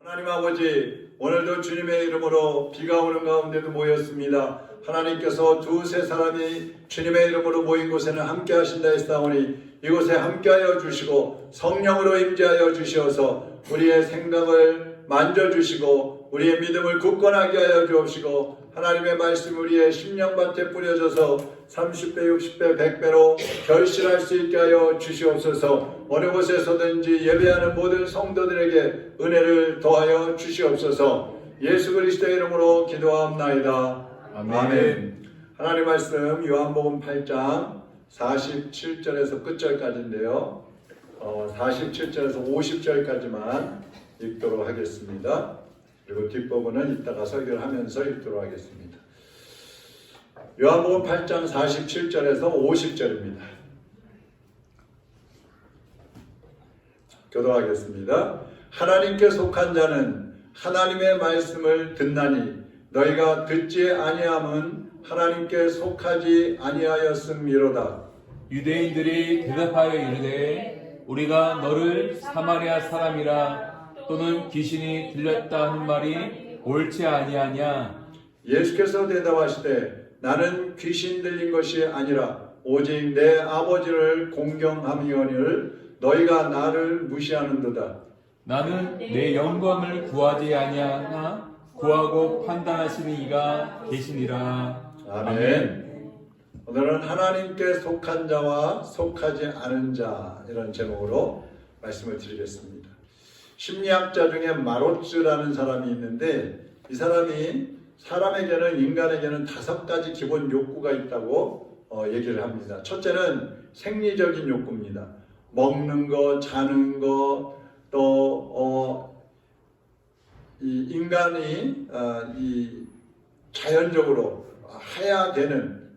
하나님 아버지, 오늘도 주님의 이름으로 비가 오는 가운데도 모였습니다. 하나님께서 두세 사람이 주님의 이름으로 모인 곳에는 함께 하신다 했사오니 이곳에 함께하여 주시고 성령으로 임재하여 주시어서 우리의 생각을 만져주시고 우리의 믿음을 굳건하게 하여 주옵시고 하나님의 말씀 우리의 심령밭에 뿌려져서 30배, 60배, 100배로 결실할 수 있게 하여 주시옵소서. 어느 곳에서든지 예배하는 모든 성도들에게 은혜를 더하여 주시옵소서. 예수 그리스도의 이름으로 기도하옵나이다. 아멘. 하나님 말씀 요한복음 8장 47절에서 끝절까지인데요. 47절에서 50절까지만 읽도록 하겠습니다. 그리고 뒷부분은 이따가 설교를 하면서 읽도록 하겠습니다. 요한복음 8장 47절에서 50절입니다. 교도하겠습니다. 하나님께 속한 자는 하나님의 말씀을 듣나니 너희가 듣지 아니함은 하나님께 속하지 아니하였음이로다. 유대인들이 대답하여 이르되 우리가 너를 사마리아 사람이라 또는 귀신이 들렸다 하는 말이 옳지 아니하냐. 예수께서 대답하시되 나는 귀신 들린 것이 아니라 오직 내 아버지를 공경함이오니를 너희가 나를 무시하는도다. 나는 내 영광을 구하지 아니하나 구하고 판단하시는 이가 계시니라. 아멘. 오늘은 하나님께 속한 자와 속하지 않은 자 이런 제목으로 말씀을 드리겠습니다. 심리학자 중에 마로츠라는 사람이 있는데 이 사람이 사람에게는 인간에게는 5가지 기본 욕구가 있다고 얘기를 합니다. 첫째는 생리적인 욕구입니다. 먹는 거, 자는 거, 또 이 인간이 이 자연적으로 해야 되는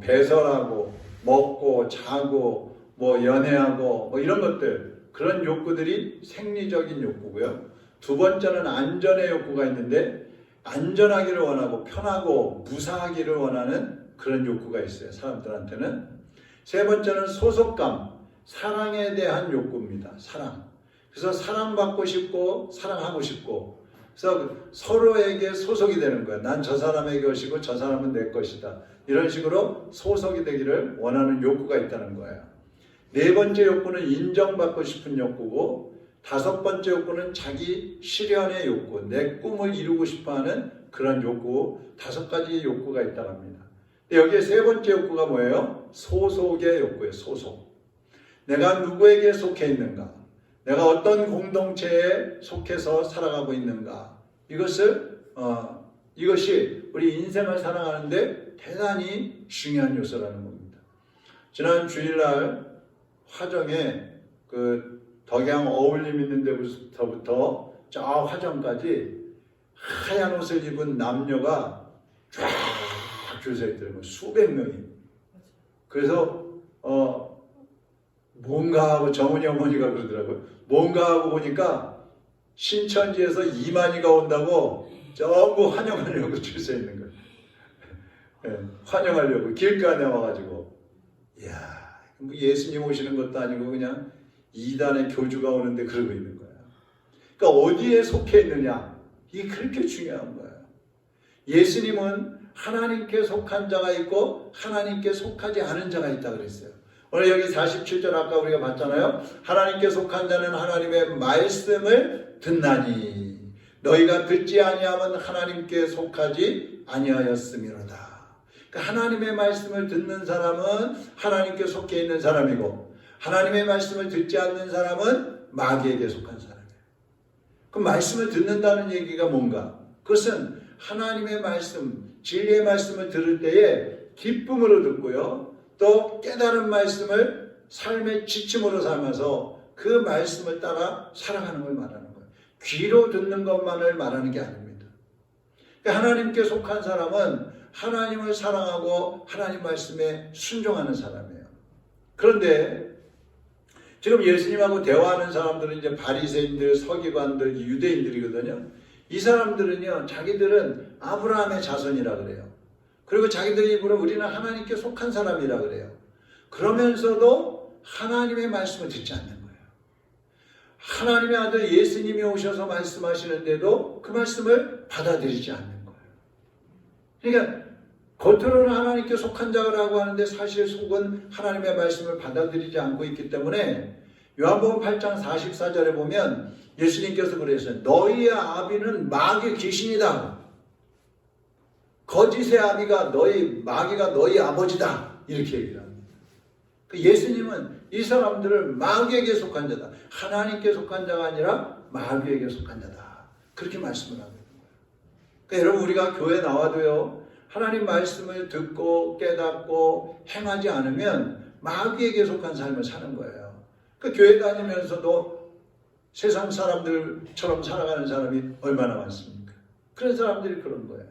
배설하고 먹고 자고 뭐 연애하고 뭐 이런 것들, 그런 욕구들이 생리적인 욕구고요. 두 번째는 안전의 욕구가 있는데 안전하기를 원하고 편하고 무사하기를 원하는 그런 욕구가 있어요. 사람들한테는. 세 번째는 소속감, 사랑에 대한 욕구입니다. 사랑. 그래서 사랑받고 싶고 사랑하고 싶고 그래서 서로에게 소속이 되는 거예요. 난 저 사람의 것이고 저 사람은 내 것이다. 이런 식으로 소속이 되기를 원하는 욕구가 있다는 거예요. 네 번째 욕구는 인정받고 싶은 욕구고 다섯 번째 욕구는 자기 실현의 욕구, 내 꿈을 이루고 싶어하는 그런 욕구, 5가지 욕구가 있다고 합니다. 여기에 세 번째 욕구가 뭐예요? 소속의 욕구예요. 소속. 내가 누구에게 속해 있는가? 내가 어떤 공동체에 속해서 살아가고 있는가? 이것이 우리 인생을 살아가는데 대단히 중요한 요소라는 겁니다. 지난 주일날 화정에 그 덕양 어울림 있는 데부터 저 화정까지 하얀 옷을 입은 남녀가 쫙 줄 서 있더라고요. 수백 명이. 그래서 뭔가 하고 정은이 어머니가 그러더라고요. 뭔가 하고 보니까 신천지에서 이만희가 온다고 전부 환영하려고 줄 서 있는 거예요. 네, 환영하려고 길가에 와가지고 이야, 뭐 예수님 오시는 것도 아니고 그냥 이단의 교주가 오는데 그러고 있는 거예요. 그러니까 어디에 속해 있느냐, 이게 그렇게 중요한 거예요. 예수님은 하나님께 속한 자가 있고 하나님께 속하지 않은 자가 있다 그랬어요. 오늘 여기 47절 아까 우리가 봤잖아요. 하나님께 속한 자는 하나님의 말씀을 듣나니 너희가 듣지 아니하면 하나님께 속하지 아니하였음이로다. 그러니까 하나님의 말씀을 듣는 사람은 하나님께 속해 있는 사람이고 하나님의 말씀을 듣지 않는 사람은 마귀에게 속한 사람이에요. 그럼 말씀을 듣는다는 얘기가 뭔가? 그것은 하나님의 말씀, 진리의 말씀을 들을 때에 기쁨으로 듣고요. 또 깨달은 말씀을 삶의 지침으로 삼아서 그 말씀을 따라 살아가는 걸 말하는 거예요. 귀로 듣는 것만을 말하는 게 아닙니다. 그러니까 하나님께 속한 사람은 하나님을 사랑하고 하나님 말씀에 순종하는 사람이에요. 그런데 지금 예수님하고 대화하는 사람들은 이제 바리새인들, 서기관들, 유대인들이거든요. 이 사람들은요, 자기들은 아브라함의 자손이라 그래요. 그리고 자기들의 입으로 우리는 하나님께 속한 사람이라 그래요. 그러면서도 하나님의 말씀을 듣지 않는 거예요. 하나님의 아들 예수님이 오셔서 말씀하시는데도 그 말씀을 받아들이지 않는 거예요. 그러니까 겉으로는 하나님께 속한 자라고 하는데 사실 속은 하나님의 말씀을 받아들이지 않고 있기 때문에 요한복음 8장 44절에 보면 예수님께서 그랬어요. 너희의 아비는 마귀의 귀신이다. 거짓의 아비가 마귀가 너희 아버지다. 이렇게 얘기를 합니다. 예수님은 이 사람들을 마귀에게 속한 자다. 하나님께 속한 자가 아니라 마귀에게 속한 자다. 그렇게 말씀을 하는 거예요. 그러니까 여러분 우리가 교회 나와도요. 하나님 말씀을 듣고 깨닫고 행하지 않으면 마귀에게 속한 삶을 사는 거예요. 그러니까 교회 다니면서도 세상 사람들처럼 살아가는 사람이 얼마나 많습니까? 그런 사람들이 그런 거예요.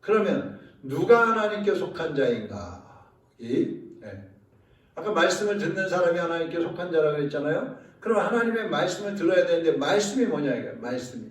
그러면 누가 하나님께 속한 자인가? 아까 말씀을 듣는 사람이 하나님께 속한 자라고 했잖아요. 그럼 하나님의 말씀을 들어야 되는데 말씀이 뭐냐 이거예요. 말씀이.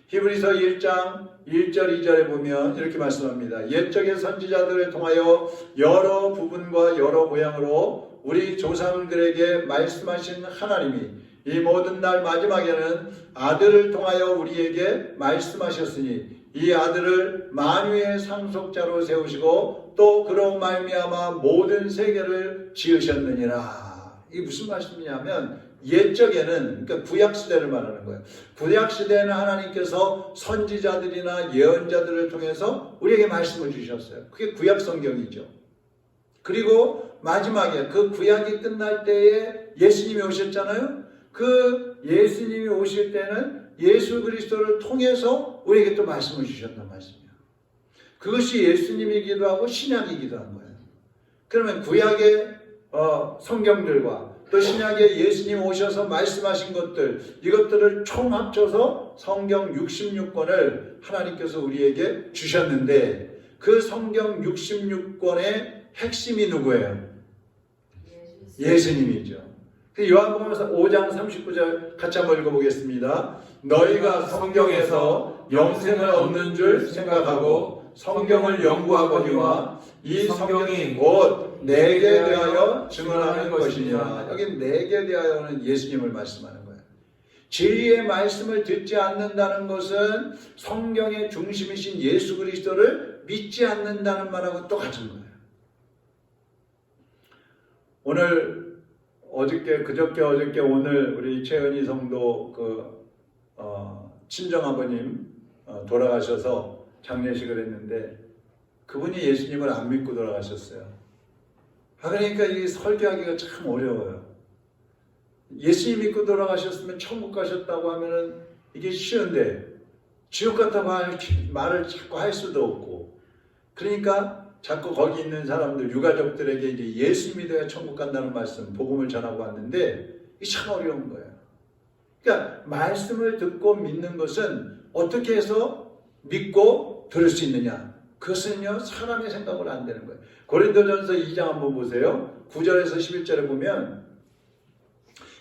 히브리서 1장 1절 2절에 보면 이렇게 말씀합니다. 옛적의 선지자들을 통하여 여러 부분과 여러 모양으로 우리 조상들에게 말씀하신 하나님이 이 모든 날 마지막에는 아들을 통하여 우리에게 말씀하셨으니 이 아들을 만유의 상속자로 세우시고 또 그로 말미암아 모든 세계를 지으셨느니라. 이게 무슨 말씀이냐면 옛적에는 그러니까 구약시대를 말하는 거예요. 구약시대에는 하나님께서 선지자들이나 예언자들을 통해서 우리에게 말씀을 주셨어요. 그게 구약성경이죠. 그리고 마지막에 그 구약이 끝날 때에 예수님이 오셨잖아요. 그 예수님이 오실 때는 예수 그리스도를 통해서 우리에게 또 말씀을 주셨단 말씀이에요. 그것이 예수님이기도 하고 신약이기도 한 거예요. 그러면 구약의 성경들과 또 신약에 예수님 오셔서 말씀하신 것들, 이것들을 총 합쳐서 성경 66권을 하나님께서 우리에게 주셨는데 그 성경 66권의 핵심이 누구예요? 예수님이죠. 요한복음에서 5장 39절 같이 한번 읽어보겠습니다. 너희가 성경에서 영생을 얻는 줄 생각하고 성경을 연구하거니와 이 성경이 곧 내게 대하여 증언하는 것이니라. 여기 내게 대하여는 예수님을 말씀하는 거예요. 진리의 말씀을 듣지 않는다는 것은 성경의 중심이신 예수 그리스도를 믿지 않는다는 말하고 똑같은 거예요. 오늘 그저께 오늘 우리 최은희 성도 친정아버님 돌아가셔서 장례식을 했는데 그분이 예수님을 안 믿고 돌아가셨어요. 그러니까 이 설교하기가 참 어려워요. 예수님 믿고 돌아가셨으면 천국 가셨다고 하면은 이게 쉬운데 지옥 갔다고 말을 자꾸 할 수도 없고 그러니까 자꾸 거기 있는 사람들 유가족들에게 이제 예수 믿어야 천국 간다는 말씀 복음을 전하고 왔는데 이게 참 어려운 거예요. 그러니까 말씀을 듣고 믿는 것은 어떻게 해서 믿고 들을 수 있느냐? 그것은요 사람의 생각으로 안 되는 거예요. 고린도전서 2장 한번 보세요. 9절에서 11절에 보면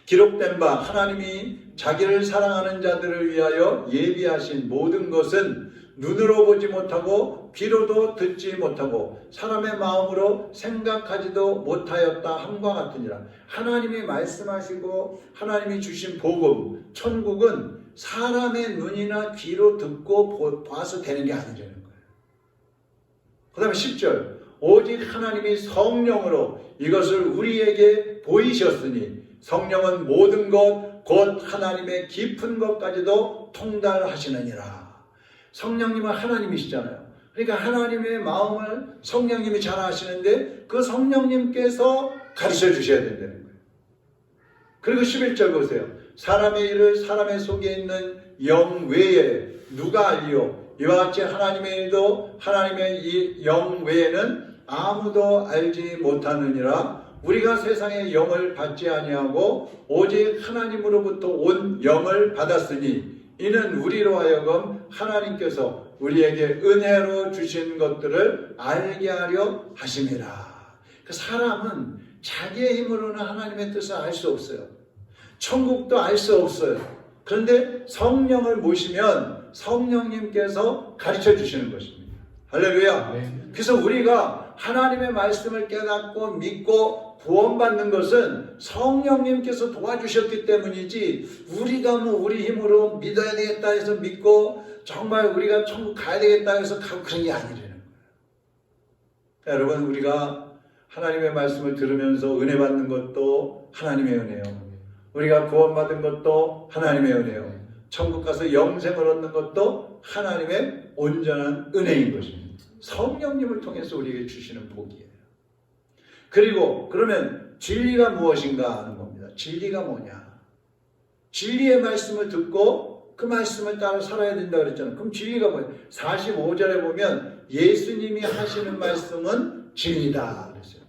기록된 바 하나님이 자기를 사랑하는 자들을 위하여 예비하신 모든 것은 눈으로 보지 못하고 귀로도 듣지 못하고 사람의 마음으로 생각하지도 못하였다 함과 같으니라. 하나님이 말씀하시고 하나님이 주신 복음, 천국은 사람의 눈이나 귀로 듣고 봐서 되는 게 아니라는 거예요. 그 다음에 10절 오직 하나님이 성령으로 이것을 우리에게 보이셨으니 성령은 모든 것 곧 하나님의 깊은 것까지도 통달하시느니라. 성령님은 하나님이시잖아요. 그러니까 하나님의 마음을 성령님이 잘 아시는데 그 성령님께서 가르쳐 주셔야 된다는 거예요. 그리고 11절 보세요. 사람의 일을 사람의 속에 있는 영 외에 누가 알리요? 이와 같이 하나님의 일도 하나님의 이 영 외에는 아무도 알지 못하느니라. 우리가 세상의 영을 받지 아니하고 오직 하나님으로부터 온 영을 받았으니 이는 우리로 하여금 하나님께서 우리에게 은혜로 주신 것들을 알게 하려 하심이라. 그 사람은 자기의 힘으로는 하나님의 뜻을 알 수 없어요. 천국도 알 수 없어요. 그런데 성령을 모시면 성령님께서 가르쳐 주시는 것입니다. 할렐루야. 네. 그래서 우리가 하나님의 말씀을 깨닫고 믿고 구원받는 것은 성령님께서 도와주셨기 때문이지, 우리가 뭐 우리 힘으로 믿어야 되겠다 해서 믿고 정말 우리가 천국 가야 되겠다 해서 가고 그런 게 아니라는 거예요. 여러분, 우리가 하나님의 말씀을 들으면서 은혜 받는 것도 하나님의 은혜요. 우리가 구원받은 것도 하나님의 은혜요. 천국 가서 영생을 얻는 것도 하나님의 온전한 은혜인 것입니다. 성령님을 통해서 우리에게 주시는 복이에요. 그리고 그러면 진리가 무엇인가 하는 겁니다. 진리가 뭐냐? 진리의 말씀을 듣고 그 말씀을 따라 살아야 된다 그랬잖아요. 그럼 진리가 뭐예요? 45절에 보면 예수님이 하시는 말씀은 진리다 그랬어요.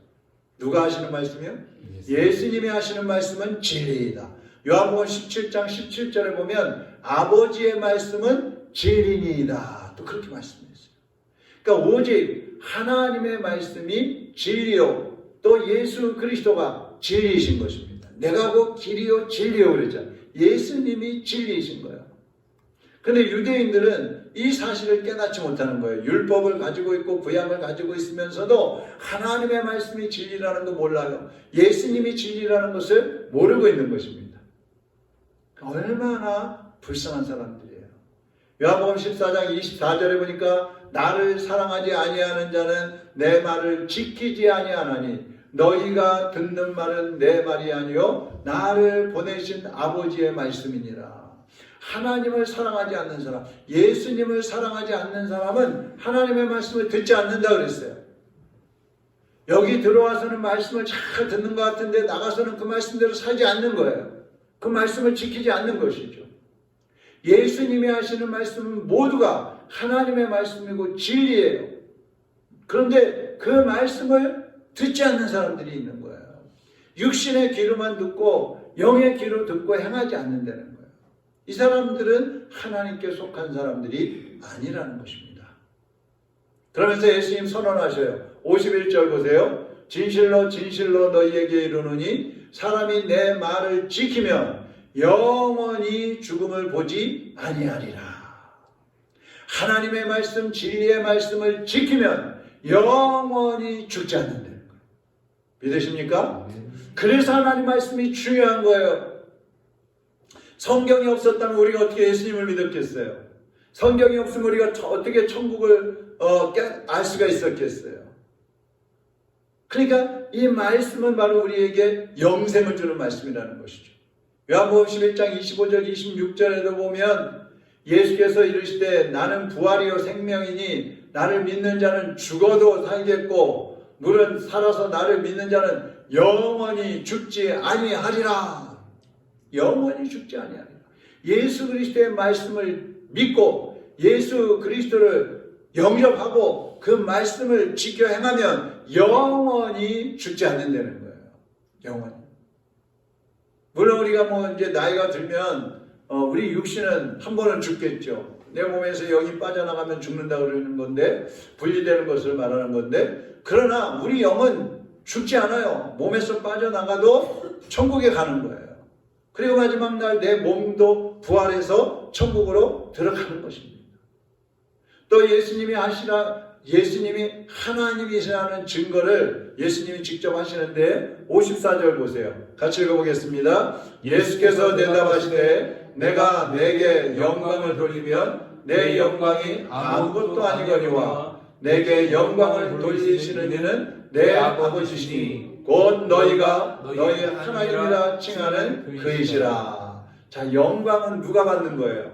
누가 하시는 말씀이요? 예수님이 하시는 말씀은 진리이다. 요한복음 17장 17절에 보면 아버지의 말씀은 진리니이다. 또 그렇게 말씀했어요. 그러니까 오직 하나님의 말씀이 진리요, 또 예수 그리스도가 진리이신 것입니다. 내가 곧 길이요 진리요 그랬잖아요. 예수님이 진리이신 거예요. 그런데 유대인들은 이 사실을 깨닫지 못하는 거예요. 율법을 가지고 있고 구약을 가지고 있으면서도 하나님의 말씀이 진리라는 거 몰라요. 예수님이 진리라는 것을 모르고 있는 것입니다. 얼마나 불쌍한 사람들이에요. 요한복음 14장 24절에 보니까 나를 사랑하지 아니하는 자는 내 말을 지키지 아니하나니 너희가 듣는 말은 내 말이 아니요 나를 보내신 아버지의 말씀이니라. 하나님을 사랑하지 않는 사람, 예수님을 사랑하지 않는 사람은 하나님의 말씀을 듣지 않는다 그랬어요. 여기 들어와서는 말씀을 잘 듣는 것 같은데 나가서는 그 말씀대로 살지 않는 거예요. 그 말씀을 지키지 않는 것이죠. 예수님이 하시는 말씀은 모두가 하나님의 말씀이고 진리예요. 그런데 그 말씀을 듣지 않는 사람들이 있는 거예요. 육신의 귀로만 듣고 영의 귀로 듣고 행하지 않는다는 거예요. 이 사람들은 하나님께 속한 사람들이 아니라는 것입니다. 그러면서 예수님 선언하셔요. 51절 보세요. 진실로 진실로 너희에게 이르노니 사람이 내 말을 지키면 영원히 죽음을 보지 아니하리라. 하나님의 말씀, 진리의 말씀을 지키면 영원히 죽지 않는다는 거예요. 믿으십니까? 그래서 하나님 말씀이 중요한 거예요. 성경이 없었다면 우리가 어떻게 예수님을 믿었겠어요? 성경이 없으면 우리가 어떻게 천국을 알 수가 있었겠어요? 그러니까 이 말씀은 바로 우리에게 영생을 주는 말씀이라는 것이죠. 요한복음 11장 25절 26절에도 보면 예수께서 이르시되 나는 부활이요 생명이니 나를 믿는 자는 죽어도 살겠고 물은 살아서 나를 믿는 자는 영원히 죽지 아니하리라. 영원히 죽지 아니하리라. 예수 그리스도의 말씀을 믿고 예수 그리스도를 영접하고 그 말씀을 지켜 행하면 영원히 죽지 않는다는 거예요. 영원히. 물론 우리가 뭐 이제 나이가 들면 우리 육신은 한 번은 죽겠죠. 내 몸에서 영이 빠져나가면 죽는다 그러는 건데, 분리되는 것을 말하는 건데, 그러나 우리 영은 죽지 않아요. 몸에서 빠져나가도 천국에 가는 거예요. 그리고 마지막 날 내 몸도 부활해서 천국으로 들어가는 것입니다. 또 예수님이 하나님이시라는 증거를 예수님이 직접 하시는데 54절 보세요. 같이 읽어보겠습니다. 예수께서 대답하시되 내가 내게 영광을 돌리면 내 영광이 아무것도 아니거니와 내게 영광을 돌리시는 이는 내 아버지시니 곧 너희가 너희 하나님이라 칭하는 그이시라. 자, 영광은 누가 받는 거예요?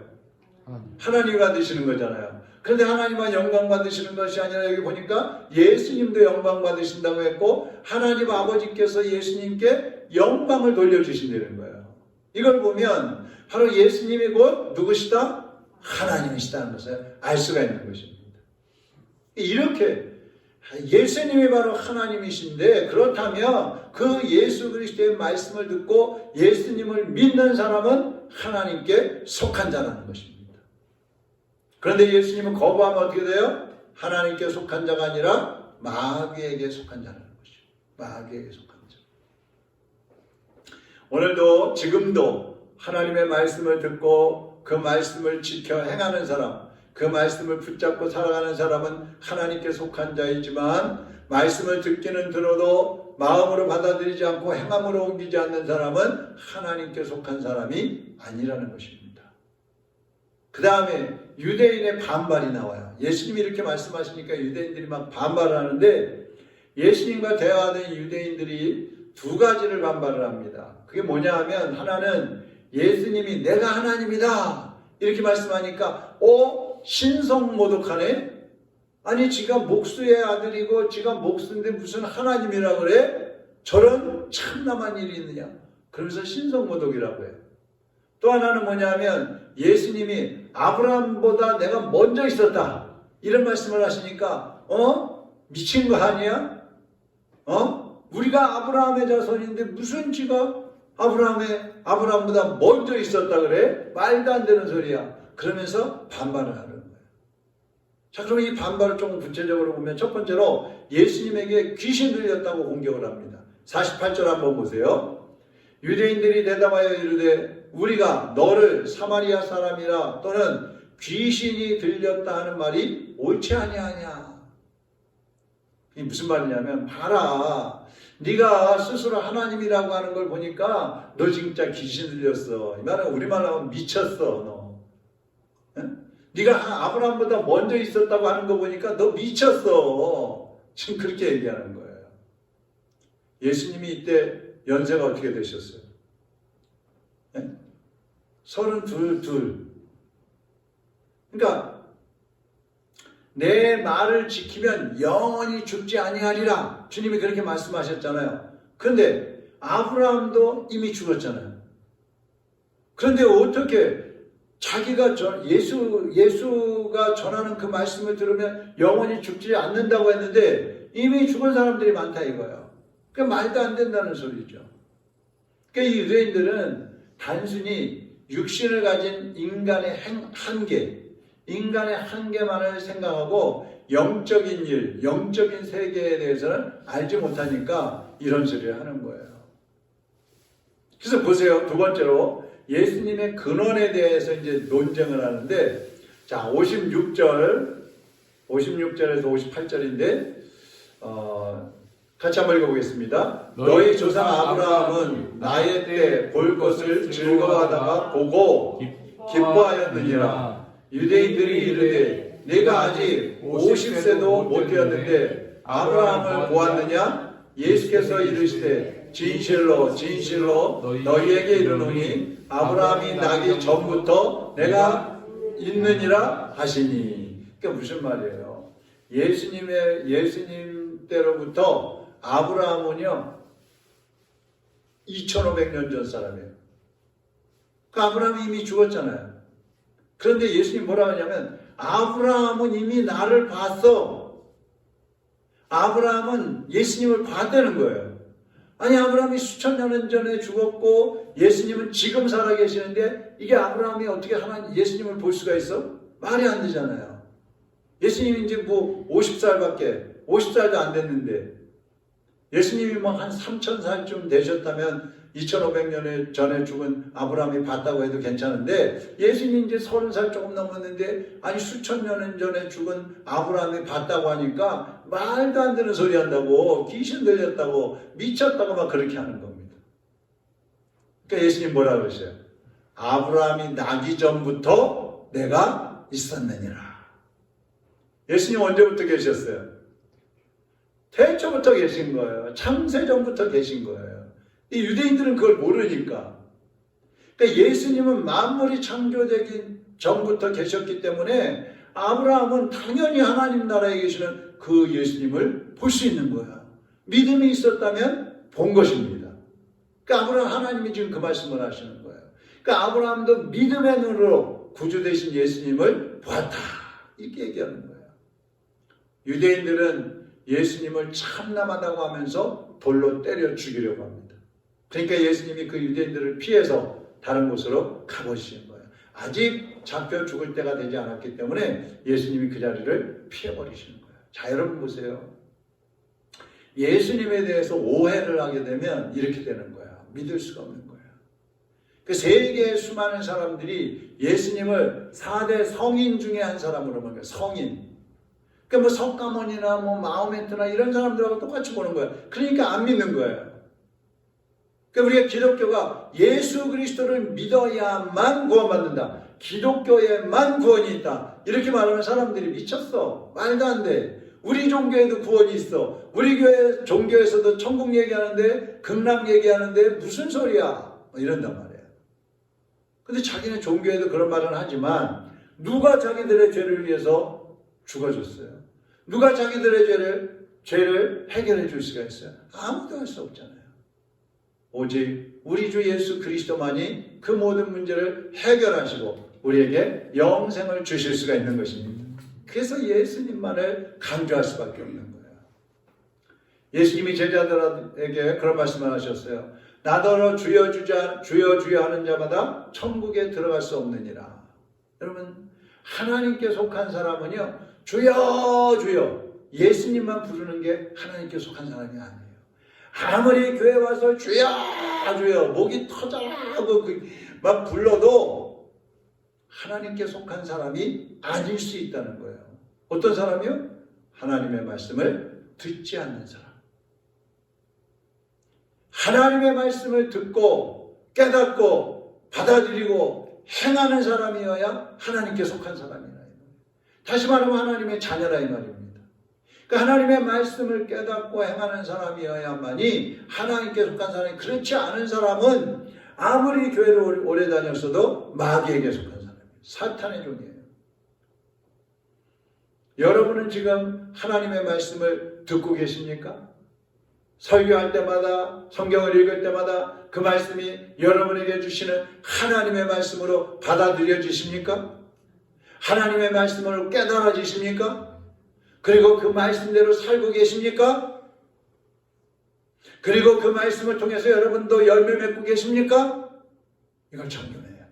하나님이 받으시는 거잖아요. 그런데 하나님만 영광 받으시는 것이 아니라 여기 보니까 예수님도 영광 받으신다고 했고 하나님 아버지께서 예수님께 영광을 돌려주신다는 거예요. 이걸 보면 바로 예수님이 곧 누구시다? 하나님이시다는 것을 알 수가 있는 것입니다. 이렇게 예수님이 바로 하나님이신데, 그렇다면 그 예수 그리스도의 말씀을 듣고 예수님을 믿는 사람은 하나님께 속한 자라는 것입니다. 그런데 예수님은 거부하면 어떻게 돼요? 하나님께 속한 자가 아니라 마귀에게 속한 자라는 것이죠. 마귀에게 속한 자. 오늘도 지금도 하나님의 말씀을 듣고 그 말씀을 지켜 행하는 사람, 그 말씀을 붙잡고 살아가는 사람은 하나님께 속한 자이지만 말씀을 듣기는 들어도 마음으로 받아들이지 않고 행함으로 옮기지 않는 사람은 하나님께 속한 사람이 아니라는 것입니다. 그 다음에 유대인의 반발이 나와요. 예수님이 이렇게 말씀하시니까 유대인들이 막 반발을 하는데 예수님과 대화하는 유대인들이 두 가지를 반발을 합니다. 그게 뭐냐 하면 하나는 예수님이 내가 하나님이다 이렇게 말씀하니까 신성모독하네? 아니 지가 목수의 아들이고 지가 목수인데 무슨 하나님이라 그래? 저런 참남한 일이 있느냐? 그러면서 신성모독이라고 해요. 또 하나는 뭐냐면 예수님이 아브라함보다 내가 먼저 있었다 이런 말씀을 하시니까 미친 거 아니야? 우리가 아브라함의 자손인데 무슨 지가 아브라함보다 먼저 있었다 그래? 말도 안 되는 소리야. 그러면서 반발을 하는 거예요. 자, 그럼 이 반발을 조금 구체적으로 보면 첫 번째로 예수님에게 귀신 들렸다고 공격을 합니다. 48절 한번 보세요. 유대인들이 대답하여 이르되 우리가 너를 사마리아 사람이라 또는 귀신이 들렸다 하는 말이 옳지 아니하냐. 이게 무슨 말이냐면 봐라. 네가 스스로 하나님이라고 하는 걸 보니까 너 진짜 귀신 들렸어. 이 말은 우리말로 하면 미쳤어 너. 네가 아브라함보다 먼저 있었다고 하는 거 보니까 너 미쳤어. 지금 그렇게 얘기하는 거예요. 예수님이 이때 연세가 어떻게 되셨어요? 32. 그러니까 내 말을 지키면 영원히 죽지 아니하리라. 주님이 그렇게 말씀하셨잖아요. 그런데 아브라함도 이미 죽었잖아요. 그런데 어떻게 자기가 예수가 전하는 그 말씀을 들으면 영원히 죽지 않는다고 했는데 이미 죽은 사람들이 많다 이거예요. 그러니까 말도 안 된다는 소리죠. 그러니까 이 유대인들은 단순히 육신을 가진 인간의 한계만을 생각하고 영적인 일, 영적인 세계에 대해서는 알지 못하니까 이런 소리를 하는 거예요. 그래서 보세요. 두 번째로 예수님의 근원에 대해서 이제 논쟁을 하는데, 자, 56절에서 58절인데, 같이 한번 읽어보겠습니다. 너희 조상 아브라함은 나의 때 볼 것을 즐거워하다가 보고 기뻐하였느니라. 유대인들이 이르되 내가 아직 50세도 못 되었는데 아브라함을 보았느냐? 예수께서 이르시되 진실로 너희에게 이르노니 아브라함이 나기 전부터 내가 있느니라 하시니. 그게 무슨 말이에요? 예수님 때로부터 아브라함은요 2500년 전 사람이에요. 그 아브라함이 이미 죽었잖아요. 그런데 예수님 뭐라고 하냐면 아브라함은 이미 나를 봤어. 아브라함은 예수님을 봤다는 거예요. 아니 아브라함이 수천 년 전에 죽었고 예수님은 지금 살아계시는데 이게 아브라함이 어떻게 예수님을 볼 수가 있어? 말이 안 되잖아요. 예수님이 이제 50살도 안 됐는데 예수님이 한 3000살쯤 되셨다면 2500년 전에 죽은 아브라함이 봤다고 해도 괜찮은데 예수님이 이제 30살 조금 넘었는데 아니 수천 년 전에 죽은 아브라함이 봤다고 하니까 말도 안 되는 소리 한다고 귀신 들렸다고 미쳤다고 막 그렇게 하는 겁니다. 그러니까 예수님 뭐라 그러세요? 아브라함이 나기 전부터 내가 있었느니라. 예수님 언제부터 계셨어요? 태초부터 계신 거예요. 창세전부터 계신 거예요. 이 유대인들은 그걸 모르니까. 그러니까 예수님은 만물이 창조되기 전부터 계셨기 때문에 아브라함은 당연히 하나님 나라에 계시는 그 예수님을 볼 수 있는 거야. 믿음이 있었다면 본 것입니다. 그러니까 아브라함 하나님이 지금 그 말씀을 하시는 거예요. 그러니까 아브라함도 믿음의 눈으로 구주 되신 예수님을 보았다. 이렇게 얘기하는 거예요. 유대인들은 예수님을 참남하다고 하면서 돌로 때려 죽이려고 합니다. 그러니까 예수님이 그 유대인들을 피해서 다른 곳으로 가보시는 거예요. 아직 잡혀 죽을 때가 되지 않았기 때문에 예수님이 그 자리를 피해버리시는 거예요. 자, 여러분 보세요. 예수님에 대해서 오해를 하게 되면 이렇게 되는 거야. 믿을 수가 없는 거야. 그 세계의 수많은 사람들이 예수님을 4대 성인 중에 한 사람으로 보는 거예요. 성인. 그러니까 뭐 석가모니나 뭐 마호메트나 이런 사람들하고 똑같이 보는 거예요. 그러니까 안 믿는 거예요. 그러니까 우리가 기독교가 예수 그리스도를 믿어야만 구원받는다. 기독교에만 구원이 있다. 이렇게 말하면 사람들이 미쳤어. 말도 안 돼. 우리 종교에도 구원이 있어. 우리 교회 종교에서도 천국 얘기하는데 극락 얘기하는데 무슨 소리야. 이런단 말이에요. 근데 자기는 종교에도 그런 말은 하지만 누가 자기들의 죄를 위해서 죽어줬어요? 누가 자기들의 죄를 해결해 줄 수가 있어요? 아무도 할 수 없잖아요. 오직 우리 주 예수 그리스도만이 그 모든 문제를 해결하시고 우리에게 영생을 주실 수가 있는 것입니다. 그래서 예수님만을 강조할 수밖에 없는 거예요. 예수님이 제자들에게 그런 말씀을 하셨어요. 나더러 주여 주여 하는 자마다 천국에 들어갈 수 없느니라. 여러분, 하나님께 속한 사람은요, 주여 주여 예수님만 부르는 게 하나님께 속한 사람이 아니에요. 아무리 교회 와서 주여 주여 목이 터져라고 막 불러도 하나님께 속한 사람이 아닐 수 있다는 거예요. 어떤 사람이요? 하나님의 말씀을 듣지 않는 사람. 하나님의 말씀을 듣고 깨닫고 받아들이고 행하는 사람이어야 하나님께 속한 사람이라. 다시 말하면 하나님의 자녀라 이 말입니다. 그러니까 하나님의 말씀을 깨닫고 행하는 사람이어야만이 하나님께 속한 사람이, 그렇지 않은 사람은 아무리 교회를 오래 다녔어도 마귀에게 속한 사람이에요. 사탄의 종이에요. 여러분은 지금 하나님의 말씀을 듣고 계십니까? 설교할 때마다, 성경을 읽을 때마다 그 말씀이 여러분에게 주시는 하나님의 말씀으로 받아들여지십니까? 하나님의 말씀으로 깨달아지십니까? 그리고 그 말씀대로 살고 계십니까? 그리고 그 말씀을 통해서 여러분도 열매 맺고 계십니까? 이걸 점검해야 돼요.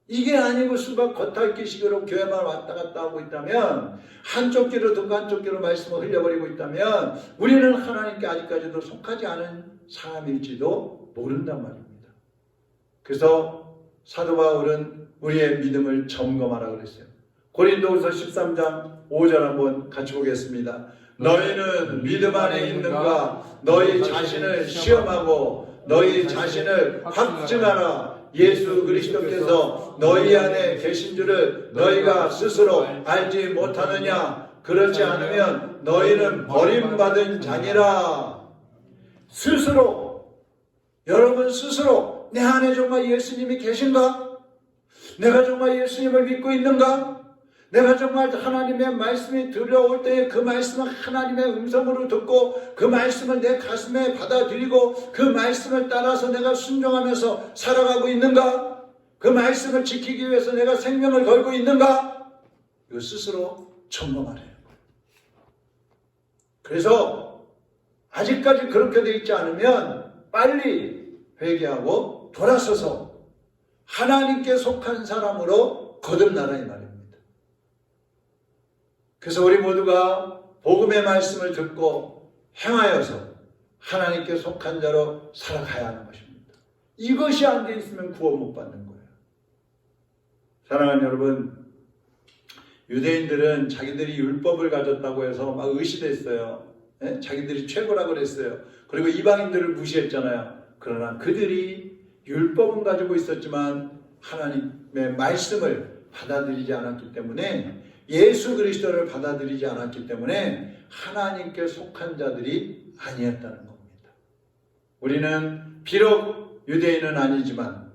이게 아니고 수박 겉핥기식으로 교회만 왔다 갔다 하고 있다면, 한쪽 귀로 듣고 한쪽 귀로 말씀을 흘려버리고 있다면 우리는 하나님께 아직까지도 속하지 않은 사람일지도 모른단 말입니다. 그래서 사도 바울은 우리의 믿음을 점검하라 그랬어요. 고린도후서 13장 5절 한번 같이 보겠습니다. 너희는 믿음 안에 있는가? 너희 자신을 시험하고 너희 자신을 확증하라. 예수 그리스도께서 너희 안에 계신 줄을 너희가 스스로 알지 못하느냐? 그렇지 않으면 너희는 버림받은 자니라. 스스로, 여러분 스스로 내 안에 정말 예수님이 계신가? 내가 정말 예수님을 믿고 있는가? 내가 정말 하나님의 말씀이 들려올 때에 그 말씀을 하나님의 음성으로 듣고 그 말씀을 내 가슴에 받아들이고 그 말씀을 따라서 내가 순종하면서 살아가고 있는가? 그 말씀을 지키기 위해서 내가 생명을 걸고 있는가? 이거 스스로 점검하래요. 그래서 아직까지 그렇게 돼 있지 않으면 빨리 회개하고 돌아서서 하나님께 속한 사람으로 거듭나라 이 말입니다. 그래서 우리 모두가 복음의 말씀을 듣고 행하여서 하나님께 속한 자로 살아가야 하는 것입니다. 이것이 안 돼 있으면 구원 못 받는 거예요. 사랑하는 여러분, 유대인들은 자기들이 율법을 가졌다고 해서 막 의시됐어요. 자기들이 최고라고 그랬어요. 그리고 이방인들을 무시했잖아요. 그러나 그들이 율법은 가지고 있었지만 하나님의 말씀을 받아들이지 않았기 때문에, 예수 그리스도를 받아들이지 않았기 때문에 하나님께 속한 자들이 아니었다는 겁니다. 우리는 비록 유대인은 아니지만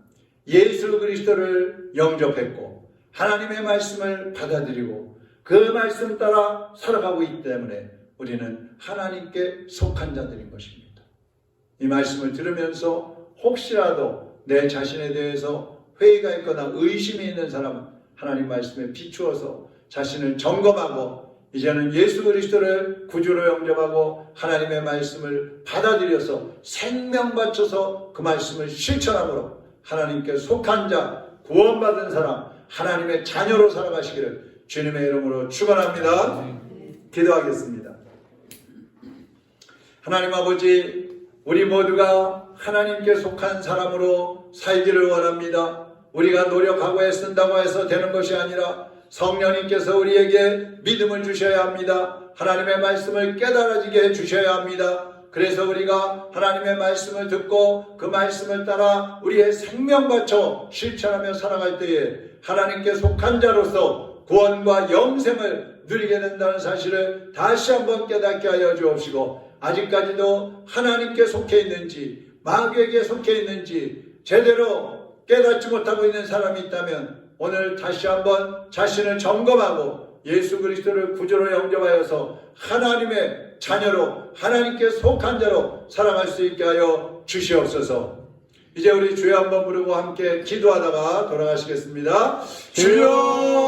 예수 그리스도를 영접했고 하나님의 말씀을 받아들이고 그 말씀 따라 살아가고 있기 때문에 우리는 하나님께 속한 자들인 것입니다. 이 말씀을 들으면서 혹시라도 내 자신에 대해서 회의가 있거나 의심이 있는 사람은 하나님 말씀에 비추어서 자신을 점검하고 이제는 예수 그리스도를 구주로 영접하고 하나님의 말씀을 받아들여서 생명 바쳐서 그 말씀을 실천함으로 하나님께 속한 자, 구원받은 사람, 하나님의 자녀로 살아가시기를 주님의 이름으로 축원합니다. 기도하겠습니다. 하나님 아버지, 우리 모두가 하나님께 속한 사람으로 살기를 원합니다. 우리가 노력하고 애쓴다고 해서 되는 것이 아니라 성령님께서 우리에게 믿음을 주셔야 합니다. 하나님의 말씀을 깨달아지게 해주셔야 합니다. 그래서 우리가 하나님의 말씀을 듣고 그 말씀을 따라 우리의 생명 바쳐 실천하며 살아갈 때에 하나님께 속한 자로서 구원과 영생을 누리게 된다는 사실을 다시 한번 깨닫게 하여 주옵시고, 아직까지도 하나님께 속해 있는지 마귀에게 속해 있는지 제대로 깨닫지 못하고 있는 사람이 있다면 오늘 다시 한번 자신을 점검하고 예수 그리스도를 구주로 영접하여서 하나님의 자녀로 하나님께 속한 자로 살아갈 수 있게 하여 주시옵소서. 이제 우리 주여 한번 부르고 함께 기도하다가 돌아가시겠습니다. 주여!